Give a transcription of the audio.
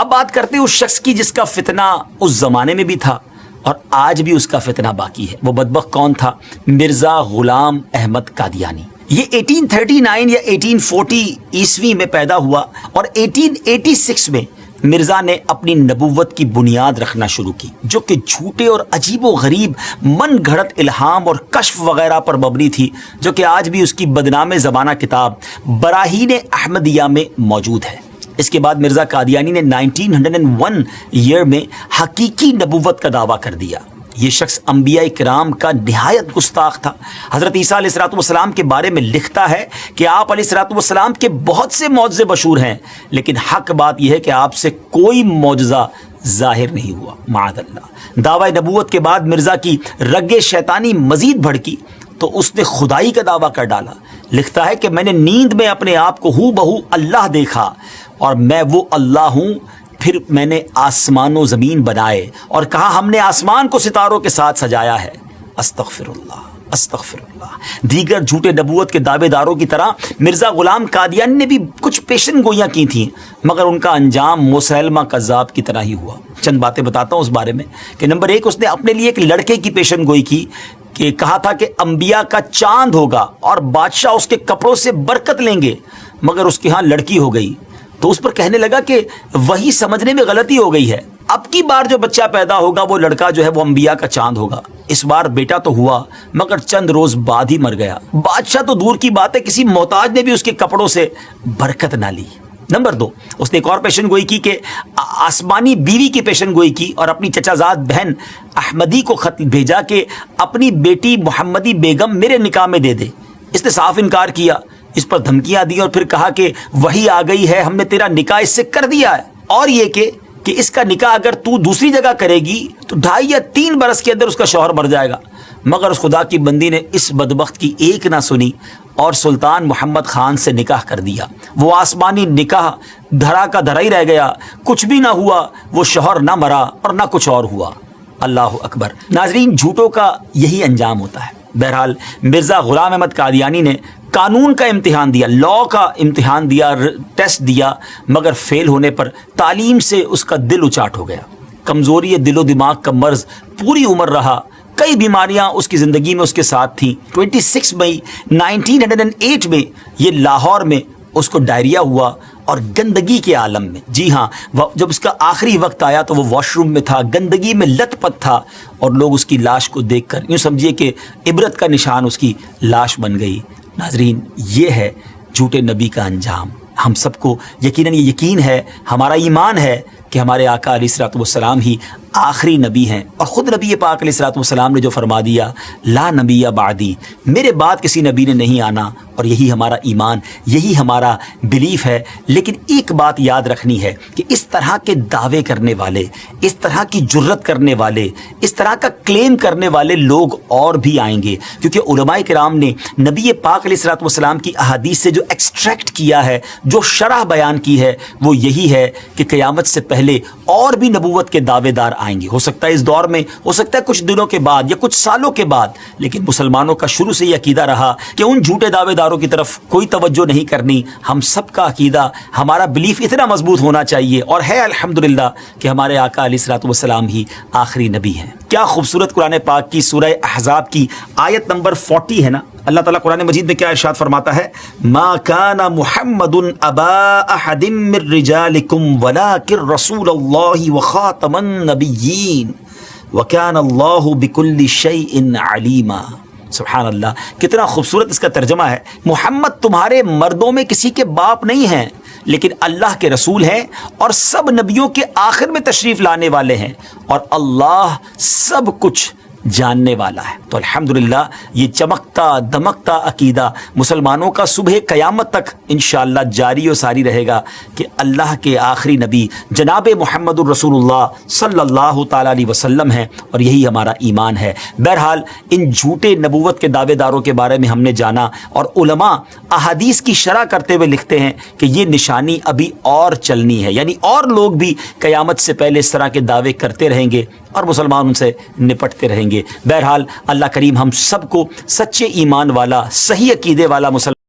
اب بات کرتے ہیں اس شخص کی جس کا فتنہ اس زمانے میں بھی تھا اور آج بھی اس کا فتنہ باقی ہے. وہ بدبخت کون تھا؟ مرزا غلام احمد قادیانی. یہ 1839 یا 1840 عیسوی میں پیدا ہوا اور 1886 میں مرزا نے اپنی نبوت کی بنیاد رکھنا شروع کی، جو کہ جھوٹے اور عجیب و غریب من گھڑت الہام اور کشف وغیرہ پر مبنی تھی، جو کہ آج بھی اس کی بدنام زمانہ کتاب براہین احمدیہ میں موجود ہے. اس کے بعد مرزا قادیانی نے 1901 ایئر میں حقیقی نبوت کا دعویٰ کر دیا. یہ شخص انبیاء کرام کا نہایت گستاخ تھا. حضرت عیسیٰ علیہ الصلوۃ والسلام کے بارے میں لکھتا ہے کہ آپ علیہ الصلوۃ والسلام کے بہت سے معجزے مشہور ہیں، لیکن حق بات یہ ہے کہ آپ سے کوئی معجزہ ظاہر نہیں ہوا، معاذ اللہ. دعوی نبوت کے بعد مرزا کی رگ شیطانی مزید بھڑکی تو اس نے خدائی کا دعویٰ کر ڈالا. لکھتا ہے کہ میں نے نیند میں اپنے آپ کو ہو بہو اللہ دیکھا اور میں وہ اللہ ہوں. پھر میں نے آسمان و زمین بنائے اور کہا ہم نے آسمان کو ستاروں کے ساتھ سجایا ہے. استغفر اللہ، استغفر اللہ. دیگر جھوٹے نبوت کے دعوے داروں کی طرح مرزا غلام قادیانی نے بھی کچھ پیشن گوئیاں کی تھیں، مگر ان کا انجام مسیلمہ کذاب کی طرح ہی ہوا. چند باتیں بتاتا ہوں اس بارے میں کہ نمبر 1، اس نے اپنے لیے ایک لڑکے کی پیشن گوئی کی کہ کہا تھا کہ انبیاء کا چاند ہوگا اور بادشاہ اس کے کپڑوں سے برکت لیں گے، مگر اس کے ہاں لڑکی ہو گئی تو اس پر کہنے لگا کہ وہی سمجھنے میں غلطی ہو گئی ہے، اب کی بار جو بچہ پیدا ہوگا وہ لڑکا جو ہے وہ انبیاء کا چاند ہوگا. اس بار بیٹا تو ہوا مگر چند روز بعد ہی مر گیا. بادشاہ تو دور کی بات ہے، کسی محتاج نے بھی اس کے کپڑوں سے برکت نہ لی. نمبر 2، اس نے ایک اور پیشن گوئی کی کہ آسمانی بیوی کی پیشن گوئی کی اور اپنی چچا زاد بہن احمدی کو خط بھیجا کہ اپنی بیٹی محمدی بیگم میرے نکاح میں دے دے. اس نے صاف انکار کیا، اس پر دھمکیاں دی اور پھر کہا کہ وہی آ گئی ہے، ہم نے تیرا نکاح اس سے کر دیا ہے، اور یہ کہ اس کا نکاح اگر تو دوسری جگہ کرے گی تو 2.5 یا 3 برس کے اندر اس کا شوہر مر جائے گا. مگر اس خدا کی بندی نے اس بدبخت کی ایک نہ سنی اور سلطان محمد خان سے نکاح کر دیا. وہ آسمانی نکاح دھرا کا دھرا ہی رہ گیا، کچھ بھی نہ ہوا، وہ شوہر نہ مرا اور نہ کچھ اور ہوا. اللہ اکبر. ناظرین، جھوٹوں کا یہی انجام ہوتا ہے. بہرحال مرزا غلام احمد قادیانی نے قانون کا امتحان دیا، لاء کا امتحان دیا، ٹیسٹ دیا، مگر فیل ہونے پر تعلیم سے اس کا دل اچاٹ ہو گیا. کمزوری دل و دماغ کا مرض پوری عمر رہا. کئی بیماریاں اس کی زندگی میں اس کے ساتھ تھیں. 26 مئی 1908 میں یہ لاہور میں اس کو ڈائریا ہوا اور گندگی کے عالم میں. جی ہاں، جب اس کا آخری وقت آیا تو وہ واش روم میں تھا، گندگی میں لت پت تھا، اور لوگ اس کی لاش کو دیکھ کر یوں سمجھیے کہ عبرت کا نشان اس کی لاش بن گئی. ناظرین، یہ ہے جھوٹے نبی کا انجام. ہم سب کو یقیناً یہ یقین ہے، ہمارا ایمان ہے کہ ہمارے آقا علیہ الصلوۃ والسلام ہی آخری نبی ہیں، اور خود نبی پاک علیہ الصلوۃ والسلام نے جو فرما دیا، لا نبی بعدی، میرے بعد کسی نبی نے نہیں آنا. اور یہی ہمارا ایمان، یہی ہمارا بلیف ہے. لیکن ایک بات یاد رکھنی ہے کہ اس طرح کے دعوے کرنے والے، اس طرح کی جرت کرنے والے، اس طرح کا کلیم کرنے والے لوگ اور بھی آئیں گے، کیونکہ علماء کرام نے نبی پاک علیہ الصلوۃ والسلام کی احادیث سے جو ایکسٹریکٹ کیا ہے، جو شرح بیان کی ہے، وہ یہی ہے کہ قیامت سے پہلے اور بھی نبوت کے دعوے دار آئیں گے. ہو سکتا ہے اس دور میں، ہو سکتا ہے کچھ دنوں کے بعد یا کچھ سالوں کے بعد، لیکن مسلمانوں کا شروع سے یہ عقیدہ رہا کہ ان جھوٹے دعوے داروں کی طرف کوئی توجہ نہیں کرنی. ہم سب کا عقیدہ، ہمارا بلیف اتنا مضبوط ہونا چاہیے، اور ہے الحمدللہ کہ ہمارے آقا علیہ الصلوۃ والسلام ہی آخری نبی ہیں. کیا خوبصورت قرآن پاک کی سورہ احزاب کی آیت نمبر 40 ہے نا. اللہ تعالیٰ قرآن مجید میں کیا ارشاد فرماتا ہے؟ ما کان محمد ابا احد من رجالکم ولکن رسول اللہ وخاتم النبیین وکان اللہ بکل شیء علیما. سبحان اللہ، کتنا خوبصورت اس کا ترجمہ ہے. محمد تمہارے مردوں میں کسی کے باپ نہیں ہیں، لیکن اللہ کے رسول ہیں اور سب نبیوں کے آخر میں تشریف لانے والے ہیں، اور اللہ سب کچھ جاننے والا ہے. تو الحمدللہ یہ چمکتا دمکتا عقیدہ مسلمانوں کا صبح قیامت تک انشاءاللہ جاری و ساری رہے گا کہ اللہ کے آخری نبی جناب محمد الرسول اللہ صلی اللہ تعالیٰ علیہ وسلم ہیں، اور یہی ہمارا ایمان ہے. بہرحال ان جھوٹے نبوت کے دعوے داروں کے بارے میں ہم نے جانا، اور علماء احادیث کی شرح کرتے ہوئے لکھتے ہیں کہ یہ نشانی ابھی اور چلنی ہے، یعنی اور لوگ بھی قیامت سے پہلے اس طرح کے دعوے کرتے رہیں گے اور مسلمان ان سے نپٹتے رہیں گے. بہرحال اللہ کریم ہم سب کو سچے ایمان والا، صحیح عقیدے والا مسلمان